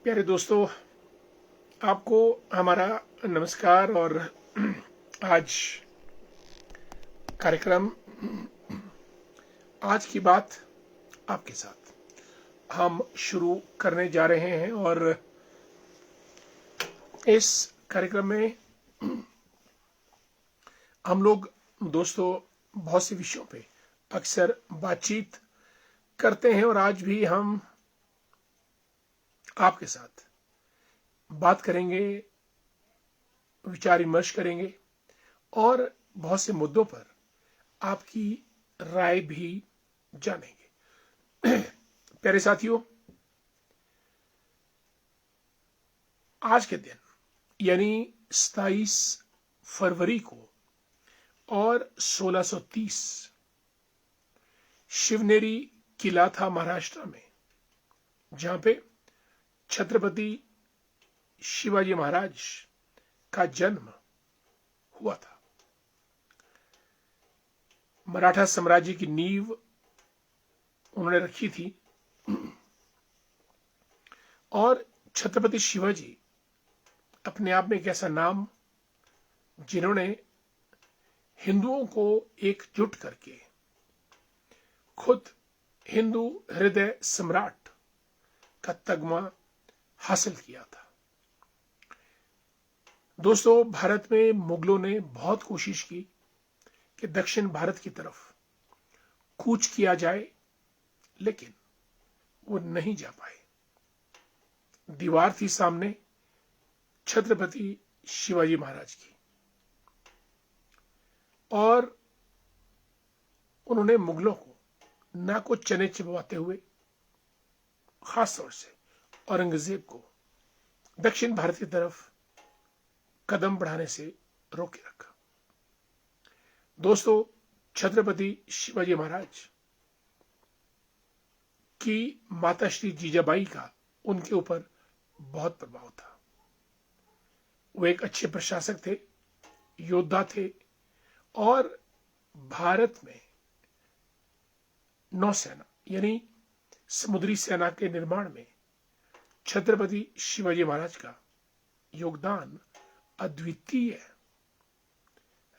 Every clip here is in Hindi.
प्यारे दोस्तों, आपको हमारा नमस्कार। और आज कार्यक्रम आज की बात आपके साथ हम शुरू करने जा रहे हैं। और इस कार्यक्रम में हम लोग दोस्तों बहुत से विषयों पे अक्सर बातचीत करते हैं, और आज भी हम आपके साथ बात करेंगे, विचार विमर्श करेंगे और बहुत से मुद्दों पर आपकी राय भी जानेंगे। प्यारे साथियों, आज के दिन यानी 27 फरवरी को और 1630 शिवनेरी किला था महाराष्ट्र में, जहां पे छत्रपति शिवाजी महाराज का जन्म हुआ था। मराठा साम्राज्य की नींव उन्होंने रखी थी, और छत्रपति शिवाजी अपने आप में एक ऐसा नाम जिन्होंने हिंदुओं को एकजुट करके खुद हिंदू हृदय सम्राट का तगमा हासिल किया था। दोस्तों, भारत में मुगलों ने बहुत कोशिश की कि दक्षिण भारत की तरफ कूच किया जाए, लेकिन वो नहीं जा पाए। दीवार थी सामने छत्रपति शिवाजी महाराज की, और उन्होंने मुगलों को ना को चने चिपवाते हुए, खासतौर से औरंगजेब को दक्षिण भारत की तरफ कदम बढ़ाने से रोके रखा। दोस्तों, छत्रपति शिवाजी महाराज की माता श्री जीजाबाई का उनके ऊपर बहुत प्रभाव था। वो एक अच्छे प्रशासक थे, योद्धा थे, और भारत में नौसेना यानी समुद्री सेना के निर्माण में छत्रपति शिवाजी महाराज का योगदान अद्वितीय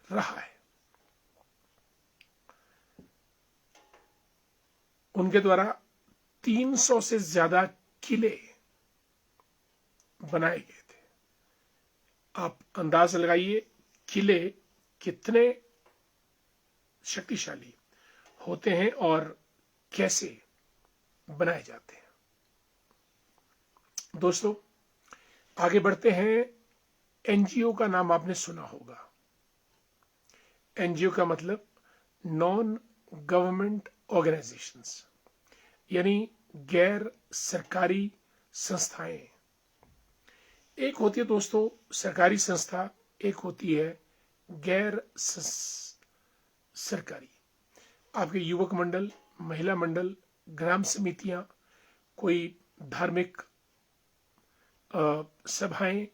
रहा है। उनके द्वारा 300 से ज्यादा किले बनाए गए थे। आप अंदाज लगाइए किले कितने शक्तिशाली होते हैं और कैसे बनाए जाते हैं। दोस्तों, आगे बढ़ते हैं। एनजीओ का नाम आपने सुना होगा। एनजीओ का मतलब नॉन गवर्नमेंट ऑर्गेनाइजेशंस, यानी गैर सरकारी संस्थाएं। एक होती है दोस्तों सरकारी संस्था, एक होती है गैर सरकारी। आपके युवक मंडल, महिला मंडल, ग्राम समितियां, कोई धार्मिक सभाएं,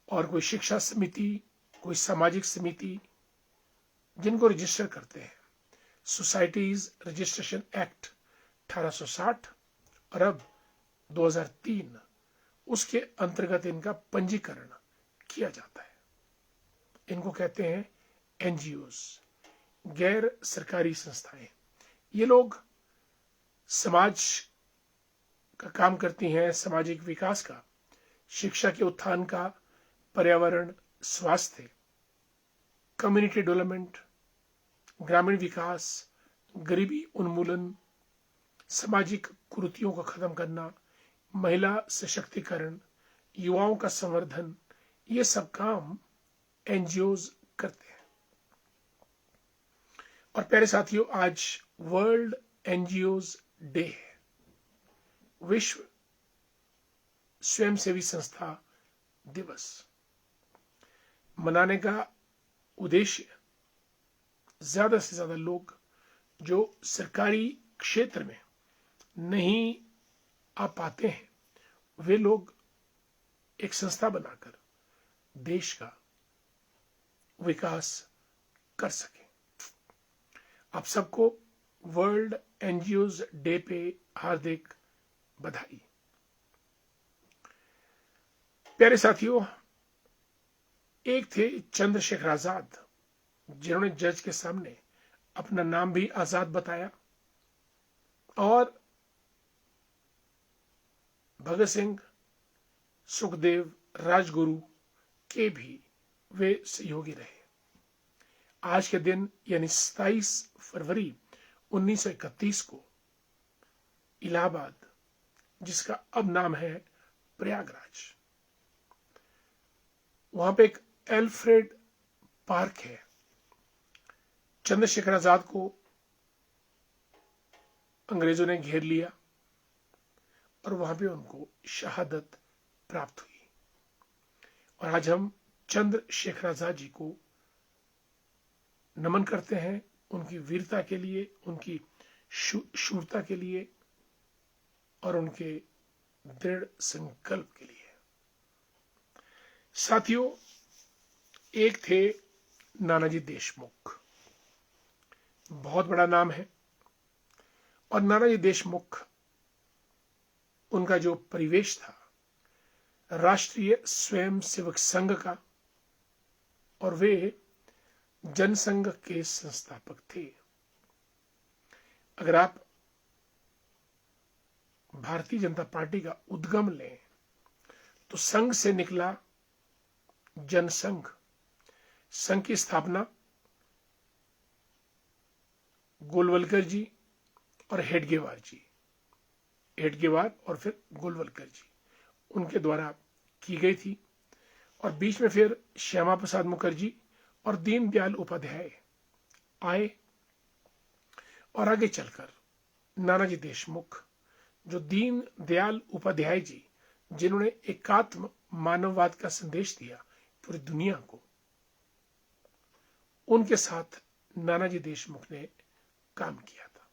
और कोई शिक्षा समिति, कोई सामाजिक समिति, जिनको रजिस्टर करते हैं। सोसाइटीज रजिस्ट्रेशन एक्ट 1860 और अब 2003, उसके अंतर्गत इनका पंजीकरण किया जाता है। इनको कहते हैं एनजीओस, गैर सरकारी संस्थाएं। ये लोग समाज का काम करती हैं, सामाजिक विकास का, शिक्षा के उत्थान का, पर्यावरण, स्वास्थ्य, कम्युनिटी डेवलपमेंट, ग्रामीण विकास, गरीबी उन्मूलन, सामाजिक कुरीतियों को खत्म करना, महिला सशक्तिकरण, युवाओं का संवर्धन, ये सब काम एनजीओज करते हैं। और प्यारे साथियों, आज वर्ल्ड एनजीओज डे है, विश्व स्वयंसेवी संस्था दिवस। मनाने का उद्देश्य ज्यादा से ज्यादा लोग जो सरकारी क्षेत्र में नहीं आ पाते हैं, वे लोग एक संस्था बनाकर देश का विकास कर सकें। आप सबको वर्ल्ड एनजीओज डे पे हार्दिक बधाई। प्यारे साथियों, एक थे चंद्रशेखर आजाद, जिन्होंने जज के सामने अपना नाम भी आजाद बताया, और भगत सिंह, सुखदेव, राजगुरु के भी वे सहयोगी रहे। आज के दिन यानी 27 फरवरी 1931 को इलाहाबाद, जिसका अब नाम है प्रयागराज, वहां पे एक एल्फ्रेड पार्क है। चंद्रशेखर आजाद को अंग्रेजों ने घेर लिया और वहां पे उनको शहादत प्राप्त हुई। और आज हम चंद्रशेखर आजाद जी को नमन करते हैं, उनकी वीरता के लिए, उनकी शूरता के लिए और उनके दृढ़ संकल्प के लिए। साथियों, एक थे नानाजी देशमुख, बहुत बड़ा नाम है। और नानाजी देशमुख, उनका जो परिवेश था राष्ट्रीय स्वयंसेवक संघ का, और वे जनसंघ के संस्थापक थे। अगर आप भारतीय जनता पार्टी का उद्गम लें तो संघ से निकला जनसंघ। संघ की स्थापना गोलवलकर जी और हेडगेवार और फिर गोलवलकर जी, उनके द्वारा की गई थी। और बीच में फिर श्यामा प्रसाद मुखर्जी और दीनदयाल उपाध्याय आए, और आगे चलकर नानाजी देशमुख, जो दीनदयाल उपाध्याय जी, जिन्होंने एकात्म मानववाद का संदेश दिया पूरी दुनिया को, उनके साथ नानाजी देशमुख ने काम किया था।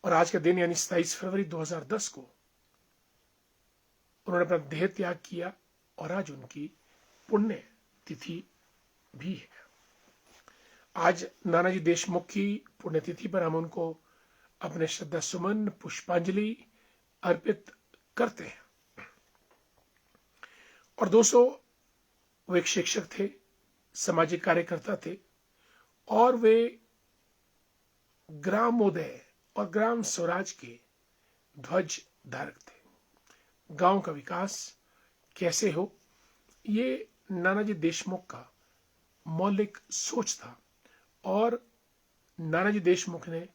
और आज के दिन यानी 27 फरवरी 2010 को उन्होंने अपना देह त्याग किया, और आज उनकी पुण्य तिथि भी है। आज नानाजी देशमुख की पुण्यतिथि पर हम उनको अपने श्रद्धा सुमन, पुष्पांजलि अर्पित करते हैं। और दोस्तों, वो एक शिक्षक थे, सामाजिक कार्यकर्ता थे, और वे ग्रामोदय और ग्राम स्वराज के ध्वज धारक थे। गांव का विकास कैसे हो, ये नानाजी देशमुख का मौलिक सोच था, और नानाजी देशमुख ने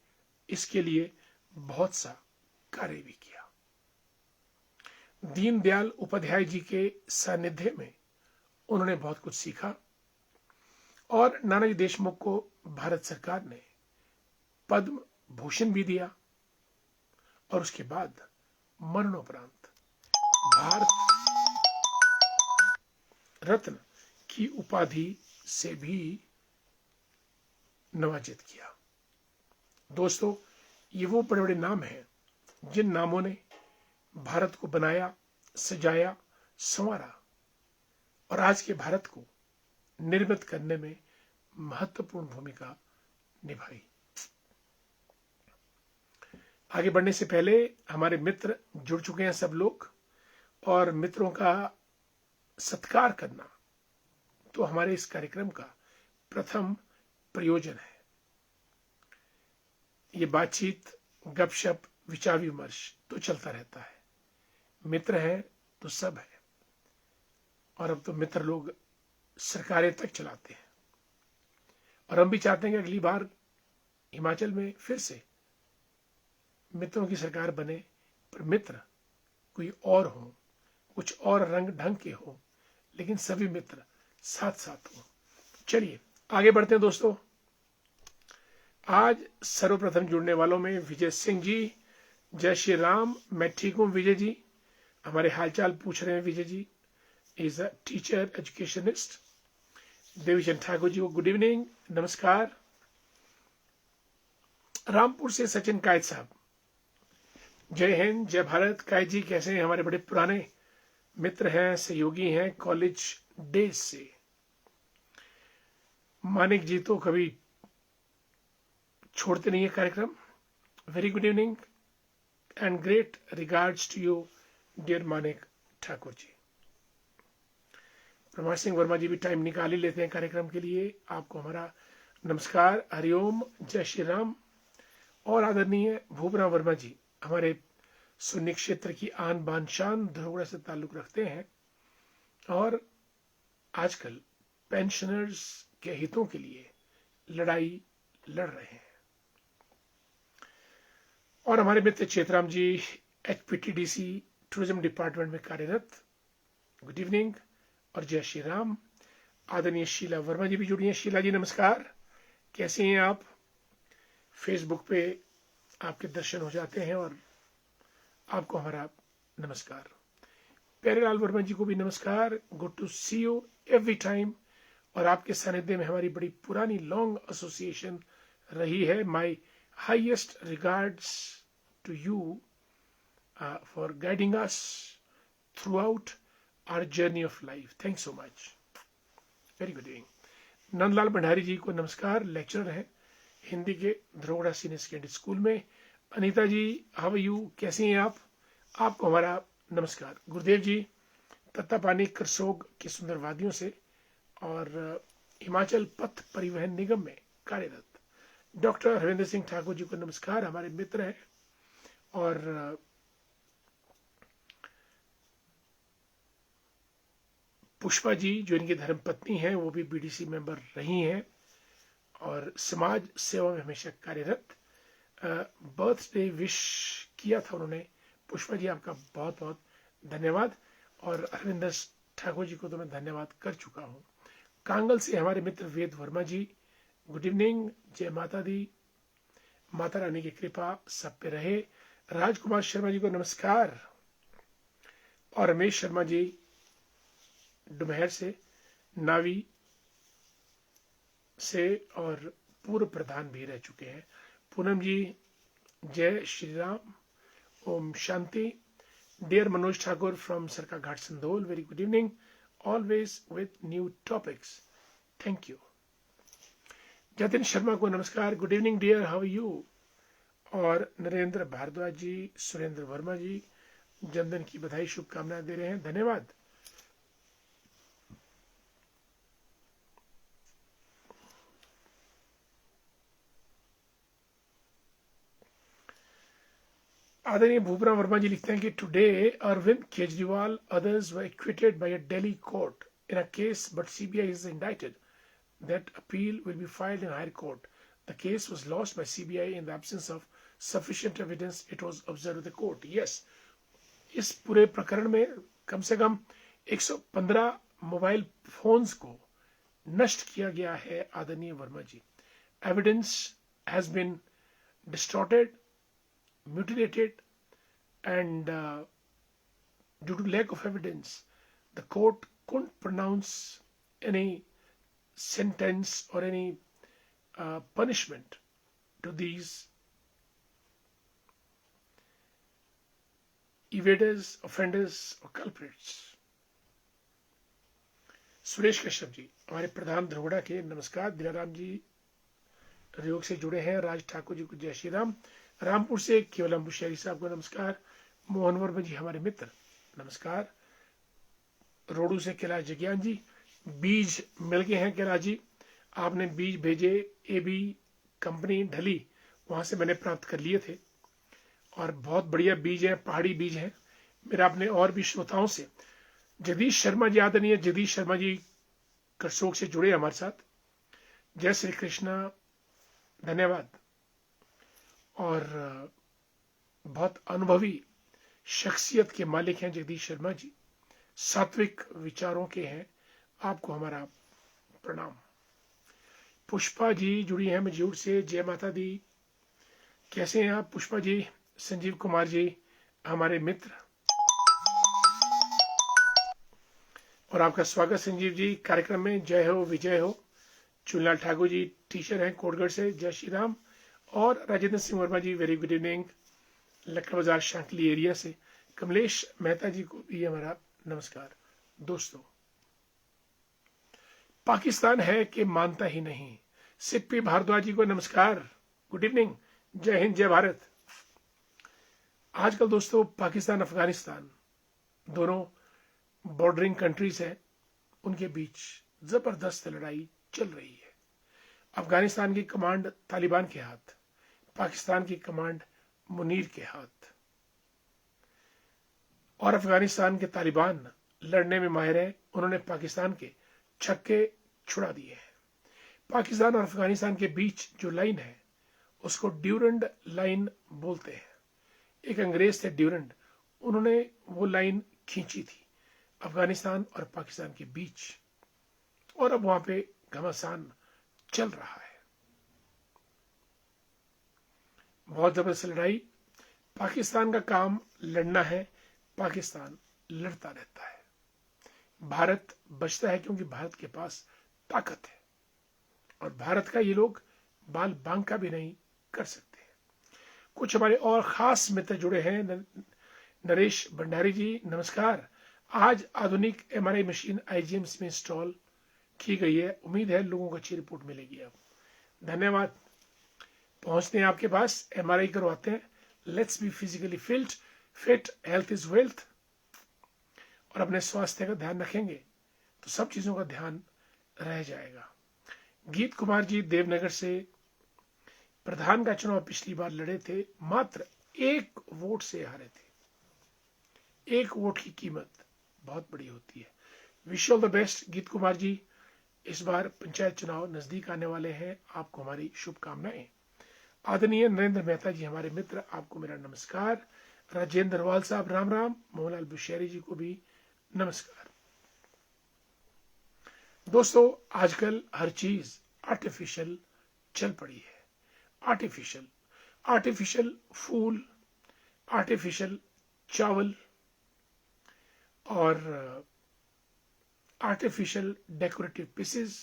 इसके लिए बहुत सा कार्य भी किया। दीनदयाल उपाध्याय जी के सानिध्य में उन्होंने बहुत कुछ सीखा, और नानाजी देशमुख को भारत सरकार ने पद्म भूषण भी दिया, और उसके बाद मरणोपरांत भारत रत्न की उपाधि से भी नवाजित किया। दोस्तों, ये वो बड़े बड़े नाम हैं जिन नामों ने भारत को बनाया, सजाया, संवारा, और आज के भारत को निर्मित करने में महत्वपूर्ण भूमिका निभाई। आगे बढ़ने से पहले हमारे मित्र जुड़ चुके हैं सब लोग, और मित्रों का सत्कार करना तो हमारे इस कार्यक्रम का प्रथम प्रयोजन है। ये बातचीत, गपशप, विचार विमर्श तो चलता रहता है। मित्र है तो सब है, और अब तो मित्र लोग सरकारें तक चलाते हैं। और हम भी चाहते हैं कि अगली बार हिमाचल में फिर से मित्रों की सरकार बने, पर मित्र कोई और हो, कुछ और रंग ढंग के हो, लेकिन सभी मित्र साथ साथ हो। चलिए आगे बढ़ते हैं दोस्तों। आज सर्वप्रथम जुड़ने वालों में विजय सिंह जी, जय श्री राम। मैं ठीक हूं विजय जी, हमारे हालचाल पूछ रहे हैं Vijay ji. Is a teacher educationist. Devichand Thakur ji को गुड इवनिंग, नमस्कार। रामपुर से सचिन कायत साहब, जय हिंद, जय भारत। कायत जी कैसे हैं? हमारे बड़े पुराने मित्र हैं, सहयोगी हैं कॉलेज डेज से। मानिक जी तो कभी छोड़ते नहीं है कार्यक्रम। Very good evening and great regards to you dear Manik Thakur ji. Prabhash Singh Verma ji भी टाइम निकाल ही लेते हैं कार्यक्रम के लिए। आपको हमारा नमस्कार, हरिओम, जय श्री राम। और आदरणीय भूपराम वर्मा जी हमारे सुन्नी क्षेत्र की आन बान शान धरोहर से ताल्लुक रखते हैं और आजकल पेंशनर्स के हितों के लिए लड़ाई लड़ रहे हैं। और हमारे मित्र चेतराम जी HPTDC टूरिज्म डिपार्टमेंट में कार्यरत। गुड इवनिंग और जय श्री राम। आदरणीय शीला वर्मा जी भी जुड़ी हैं। शीला जी नमस्कार, कैसे हैं आप? फेसबुक पे आपके दर्शन हो जाते हैं और आपको हमारा नमस्कार। प्यारेलाल वर्मा जी को भी नमस्कार, good to see you every time. और आपके सानिध्य में हमारी बड़ी पुरानी लॉन्ग एसोसिएशन रही है। My highest regards to you for guiding us throughout our journey of life. Thanks so much. Very good evening. Nandlal Bhandari ji को नमस्कार, लेक्चरर हैं हिंदी के धरोहर सीनियर सेकेंडरी स्कूल में। अनीता जी हाउ आर यू, कैसी हैं आप? आपको हमारा नमस्कार। गुरुदेव जी तत्तापानी करसोग की सुंदर वादियों से और हिमाचल पथ परिवहन निगम में कार्यरत डॉक्टर हरविंदर सिंह ठाकुर जी को नमस्कार, हमारे मित्र हैं। और पुष्पा जी जो इनकी धर्मपत्नी हैं वो भी BDC मेंबर रही हैं और समाज सेवा में हमेशा कार्यरत। बर्थडे विश किया था उन्होंने। पुष्पा जी आपका बहुत बहुत धन्यवाद। और हरविंदर ठाकुर जी को तो मैं धन्यवाद कर चुका हूँ। कांगल से हमारे मित्र वेद वर्मा जी, गुड इवनिंग, जय माता दी, माता रानी की कृपा सब पे रहे। राजकुमार शर्मा जी को नमस्कार। और रमेश शर्मा जी डुमहर से, नावी से और पूर्व प्रधान भी रह चुके हैं। पूनम जी जय श्री राम, ओम शांति। Dear Manoj Thakur from Sarkaghat Sandhol, very good evening, always with new topics, thank you. Jatin Sharma को नमस्कार, good evening dear, how you. और नरेंद्र भारद्वाज जी, सुरेंद्र वर्मा जी जन्मदिन की बधाई शुभकामनाएं दे रहे हैं, धन्यवाद। आदरणीय भूपराम वर्मा जी लिखते हैं कि today Arvind Kejriwal others were acquitted by a Delhi court in a case but CBI is indicted. That appeal will be filed in higher court. The case was lost by CBI in the absence of sufficient evidence. It was observed the court. Yes, इस पूरे प्रकरण में कम से कम 115 मोबाइल फोन्स को नष्ट किया गया है आदरणीय वर्मा जी। Evidence has been distorted, mutilated, and due to lack of evidence the court couldn't pronounce any sentence or any punishment to these evaders, offenders or culprits. Suresh Kashyap ji हमारे प्रधान धरोहरा के नमस्कार। दिलाराम जी योग से जुड़े हैं। राज ठाकुर जी को जय श्री राम। रामपुर से केवलम बुशहरी साहब को नमस्कार। मोहन वर्मा जी हमारे मित्र नमस्कार। रोडू से कैलाश जगियान जी, बीज मिल गए हैं कैलाश जी, आपने बीज भेजे AB कंपनी ढली, वहां से मैंने प्राप्त कर लिए थे और बहुत बढ़िया बीज है, पहाड़ी बीज है। मेरा अपने और भी श्रोताओं से जगदीश शर्मा जी, आदरणीय जगदीश शर्मा जी करसोग से जुड़े हमारे साथ, जय श्री कृष्णा, धन्यवाद। और बहुत अनुभवी शख्सियत के मालिक हैं जगदीश शर्मा जी, सात्विक विचारों के हैं, आपको हमारा प्रणाम। पुष्पा जी जुड़ी हैं मजूर से, जय माता दी, कैसे हैं आप पुष्पा जी? संजीव कुमार जी हमारे मित्र, और आपका स्वागत संजीव जी कार्यक्रम में। जय हो विजय हो। चुनलाल ठाकुर जी टीचर हैं कोटगढ़ से, जय श्री राम। और राजेंद्र सिंह वर्मा जी वेरी गुड इवनिंग, लखनऊ बाजार शांकली एरिया से। कमलेश मेहता जी को भी हमारा नमस्कार। दोस्तों, पाकिस्तान है कि मानता ही नहीं, सिप्पी भारद्वाज जी को नमस्कार, गुड इवनिंग, जय हिंद जय भारत। आजकल दोस्तों पाकिस्तान अफगानिस्तान दोनों बॉर्डरिंग कंट्रीज हैं, उनके बीच जबरदस्त लड़ाई चल रही है। अफगानिस्तान की कमांड तालिबान के हाथ, पाकिस्तान की कमांड मुनीर के हाथ। और अफगानिस्तान के तालिबान लड़ने में माहिर है, उन्होंने पाकिस्तान के छक्के छुड़ा दिए हैं। पाकिस्तान और अफगानिस्तान के बीच जो लाइन है उसको ड्यूरंड लाइन बोलते हैं। एक अंग्रेज थे ड्यूरंड, उन्होंने वो लाइन खींची थी अफगानिस्तान और पाकिस्तान के बीच, और अब वहां पे घमासान चल रहा है। बहुत जबरदस्त लड़ाई। पाकिस्तान का काम लड़ना है, पाकिस्तान लड़ता रहता है। भारत बचता है क्योंकि भारत के पास ताकत है, और भारत का ये लोग बाल बांका भी नहीं कर सकते। कुछ हमारे और खास मित्र जुड़े हैं। नरेश भंडारी जी नमस्कार। आज आधुनिक एमआरआई मशीन आईजीएम्स में इंस्टॉल की गई है, उम्मीद है लोगों को अच्छी रिपोर्ट मिलेगी। अब धन्यवाद। पहुंचते हैं आपके पास, एमआरआई करवाते हैं। Let's be physically fit, health is wealth. और अपने स्वास्थ्य का ध्यान रखेंगे तो सब चीजों का ध्यान रह जाएगा। गीत कुमार जी देवनगर से प्रधान का चुनाव पिछली बार लड़े थे, मात्र 1 वोट से हारे थे। 1 वोट की कीमत बहुत बड़ी होती है। विश ऑल द बेस्ट गीत कुमार जी। इस बार पंचायत चुनाव नजदीक आने वाले हैं, आपको हमारी शुभकामनाएं। आदरणीय नरेंद्र मेहता जी हमारे मित्र, आपको मेरा नमस्कार। राजेंद्र अग्रवाल साहब राम राम। मोहनलाल बुशहरी जी को भी नमस्कार। दोस्तों, आजकल हर चीज आर्टिफिशियल चल पड़ी है। आर्टिफिशियल फूल, आर्टिफिशियल चावल और artificial decorative pieces,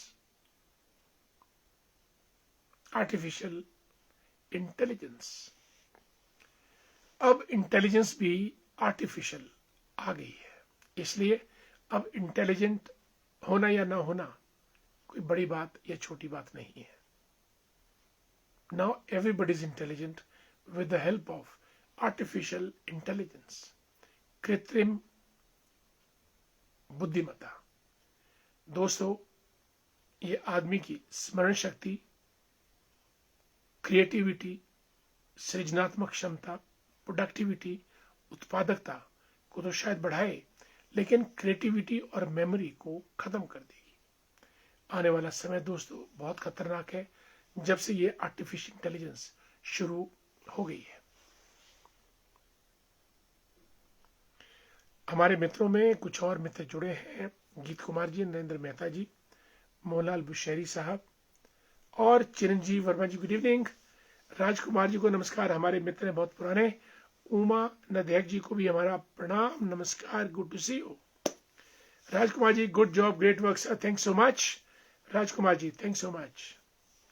artificial intelligence. अब इंटेलिजेंस भी आर्टिफिशियल आ गई है, इसलिए अब इंटेलिजेंट होना या ना होना कोई बड़ी बात या छोटी बात नहीं है। Now everybody is intelligent with the help of artificial intelligence, कृत्रिम बुद्धिमत्ता। दोस्तों, ये आदमी की स्मरण शक्ति, क्रिएटिविटी, सृजनात्मक क्षमता, प्रोडक्टिविटी, उत्पादकता को तो शायद बढ़ाए, लेकिन क्रिएटिविटी और मेमोरी को खत्म कर देगी। आने वाला समय दोस्तों बहुत खतरनाक है, जब से ये आर्टिफिशियल इंटेलिजेंस शुरू हो गई है। हमारे मित्रों में कुछ और मित्र जुड़े हैं, गीत कुमार जी, नरेंद्र मेहता जी, मोहनलाल बुशहरी साहब और चिरंजीव वर्मा जी। Good evening. राजकुमार जी को नमस्कार, हमारे मित्र हैं बहुत पुराने। उमा नदैक जी को भी हमारा प्रणाम, नमस्कार, good to see you. Rajkumar ji, good job, great work sir, thanks so much. Rajkumar ji, thanks so much,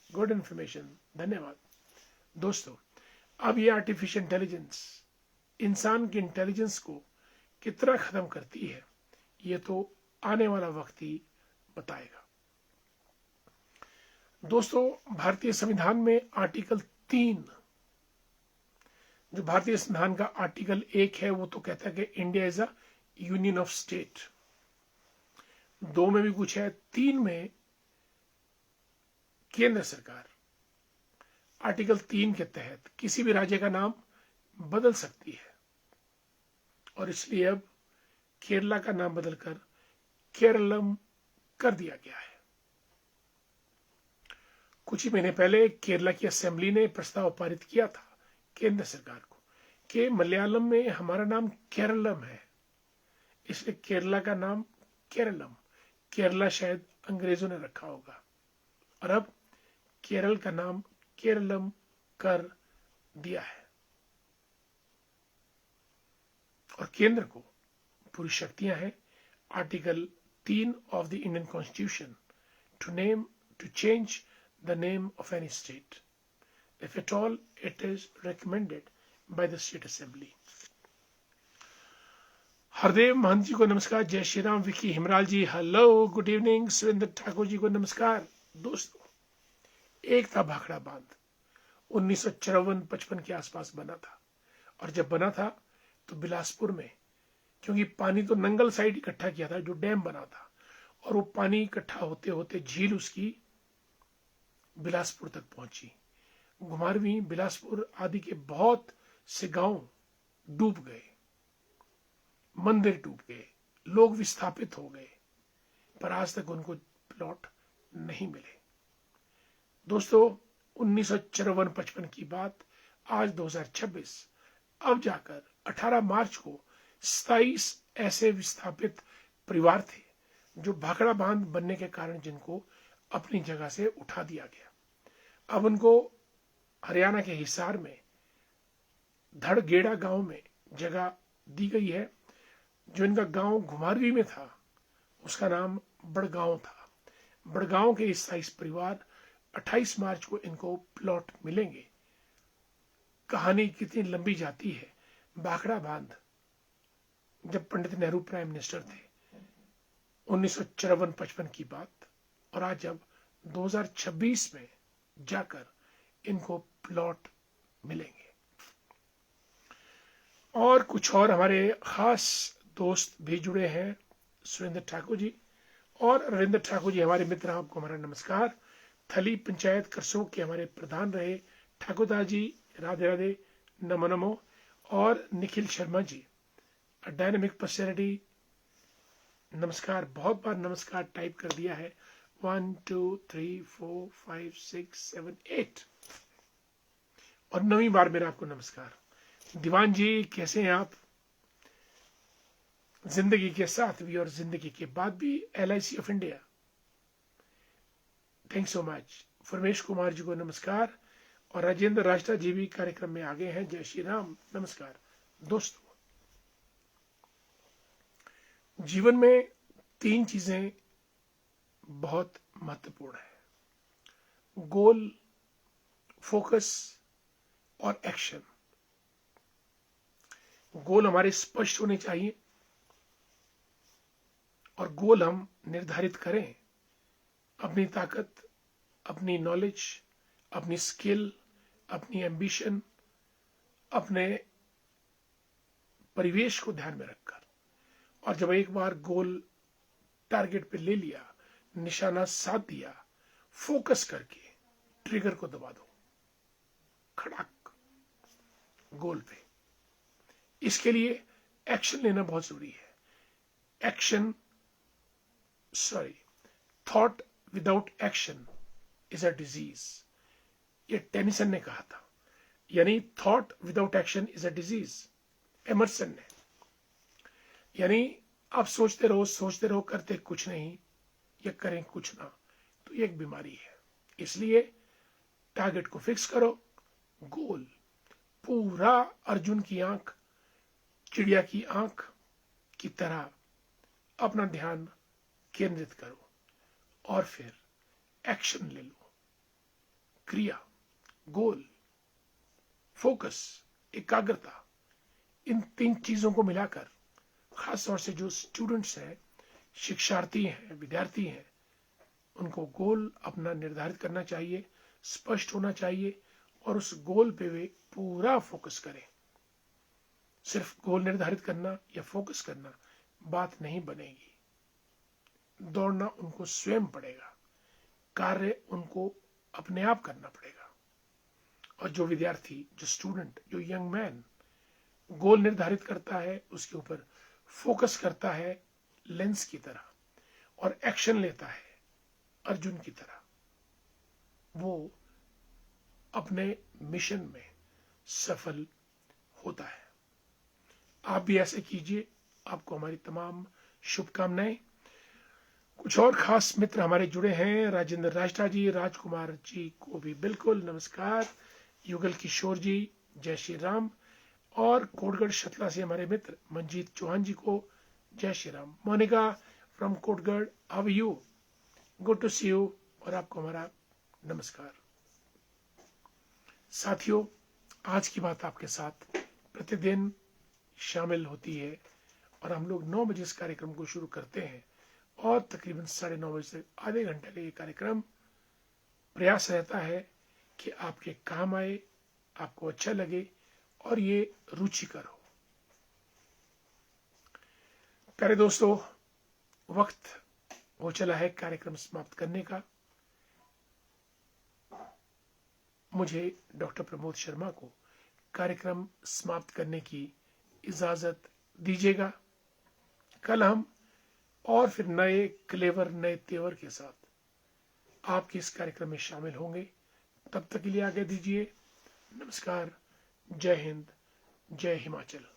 good information, धन्यवाद। दोस्तों, अब ये आर्टिफिशियल इंटेलिजेंस इंसान की इंटेलिजेंस को कितना खत्म करती है, ये तो आने वाला वक्त ही बताएगा। दोस्तों, भारतीय संविधान में आर्टिकल 3, जो भारतीय संविधान का आर्टिकल 1 है, वो तो कहता है कि India is a union of state. 2 में भी कुछ है, 3 में केंद्र सरकार आर्टिकल 3 के तहत किसी भी राज्य का नाम बदल सकती है, और इसलिए अब केरला का नाम बदलकर केरलम कर दिया गया है। कुछ ही महीने पहले केरला की असेंबली ने प्रस्ताव पारित किया था केंद्र सरकार को कि मलयालम में हमारा नाम केरलम है, इसलिए केरला का नाम केरलम। केरला शायद अंग्रेजों ने रखा होगा, और अब केरल का नाम केरलम कर दिया है। और केंद्र को पूरी शक्तियां हैं, article 3 of the Indian constitution, to change the name of any state, if at all it is recommended by the state assembly. Hardev Mahant ji को नमस्कार, जय Shri Ram. Vicky Himral ji hello, good evening. Surendra Thakur ji को नमस्कार। दोस्तों, एक था भाखड़ा बांध, 1954-55 के आसपास बना था, और जब बना था तो बिलासपुर में क्योंकि पानी तो नंगल साइड इकट्ठा किया था जो डैम बना था, और वो पानी इकट्ठा होते होते झील उसकी बिलासपुर तक पहुंची। घुमारवीं, बिलासपुर आदि के बहुत से गांव डूब गए, मंदिर डूब गए, लोग विस्थापित हो गए, पर आज तक उनको प्लॉट नहीं मिले। दोस्तों, 1954-55 की बात, आज 2026, अब जाकर 18 मार्च को 27 ऐसे विस्थापित परिवार थे जो भाखड़ा बांध बनने के कारण जिनको अपनी जगह से उठा दिया गया। अब उनको हरियाणा के हिसार में धड़गेड़ा गांव में जगह दी गई है। जो इनका गांव घुमारवीं में था उसका नाम बड़गांव था। बड़गांव के 27 परिवार 28 मार्च को इनको प्लॉट मिलेंगे। कहानी कितनी लंबी जाती है। भाखड़ा बांध जब पंडित नेहरू प्राइम मिनिस्टर थे, 1954-55 की बात, और आज जब 2026 में जाकर इनको प्लॉट मिलेंगे। और कुछ और हमारे खास दोस्त भी जुड़े हैं, सुरेंद्र ठाकुर जी और रविंद्र ठाकुर जी हमारे मित्र, आपको हमारा नमस्कार। थली पंचायत करसोग के हमारे प्रधान रहे ठाकुरदास जी, राधे राधे, नमो नमो। और निखिल शर्मा जी, डायनेमिक पर्सनैलिटी, नमस्कार, बहुत बार नमस्कार टाइप कर दिया है। 1 2 3 4 5 6 7 8 और 9वीं बार मेरा आपको नमस्कार। दीवान जी, कैसे हैं आप? जिंदगी के साथ भी और जिंदगी के बाद भी LIC of India, thanks so much. Farmesh Kumar ji को नमस्कार। और राजेंद्र राष्ट्रा जी भी कार्यक्रम में आगे हैं। जय श्री राम, नमस्कार। दोस्तों, जीवन में 3 चीजें बहुत महत्वपूर्ण है: गोल, फोकस और एक्शन। गोल हमारे स्पष्ट होने चाहिए और गोल हम निर्धारित करें। अपनी ताकत, अपनी नॉलेज, अपनी स्किल, अपनी एम्बिशन, अपने परिवेश को ध्यान में रखकर, और जब एक बार गोल टारगेट पे ले लिया, निशाना साध दिया, फोकस करके ट्रिगर को दबा दो, खड़ाक गोल पे। इसके लिए एक्शन लेना बहुत जरूरी है। Thought without action is a disease, ये टेनिसन ने कहा था। यानी thought without action is a disease, Emerson ने। यानी आप सोचते रहो करते कुछ नहीं, या करें कुछ ना, तो ये एक बीमारी है। इसलिए टारगेट को फिक्स करो, गोल, पूरा अर्जुन की आंख, चिड़िया की आंख की तरह अपना ध्यान केंद्रित करो और फिर एक्शन ले लो। क्रिया, गोल, फोकस, एकाग्रता, इन 3 चीजों को मिलाकर, खासतौर से जो स्टूडेंट्स हैं, शिक्षार्थी हैं, विद्यार्थी हैं, उनको गोल अपना निर्धारित करना चाहिए, स्पष्ट होना चाहिए, और उस गोल पे वे पूरा फोकस करें। सिर्फ गोल निर्धारित करना या फोकस करना बात नहीं बनेगी। दौड़ना उनको स्वयं पड़ेगा, कार्य उनको अपने आप करना पड़ेगा। और जो विद्यार्थी, जो स्टूडेंट, जो यंग मैन गोल निर्धारित करता है, उसके ऊपर फोकस करता है लेंस की तरह, और एक्शन लेता है अर्जुन की तरह, वो अपने मिशन में सफल होता है। आप भी ऐसे कीजिए। आपको हमारी तमाम शुभकामनाएं। कुछ और खास मित्र हमारे जुड़े हैं, राजेंद्र राष्ट्रा जी, राजकुमार जी को भी बिल्कुल नमस्कार, युगल किशोर जी, जय श्री राम। और कोटगढ़ शतला से हमारे मित्र मंजीत चौहान जी को जय Shri Ram. Monika from Kotgarh, how you? Good to see you, और आपको हमारा नमस्कार। साथियों, आज की बात आपके साथ प्रतिदिन शामिल होती है, और हम लोग 9 बजे इस कार्यक्रम को शुरू करते हैं, और तकरीबन 9:30 बजे से आधे घंटे का ये कार्यक्रम प्रयास रहता है कि आपके काम आए, आपको अच्छा लगे और ये रुचिकर हो। प्यारे दोस्तों, वक्त हो चला है कार्यक्रम समाप्त करने का। मुझे डॉक्टर प्रमोद शर्मा को कार्यक्रम समाप्त करने की इजाजत दीजिएगा। कल हम और फिर नए क्लेवर, नए तेवर के साथ आपके इस कार्यक्रम में शामिल होंगे। तब तक के लिए आज्ञा दीजिए। नमस्कार। जय हिंद, जय हिमाचल।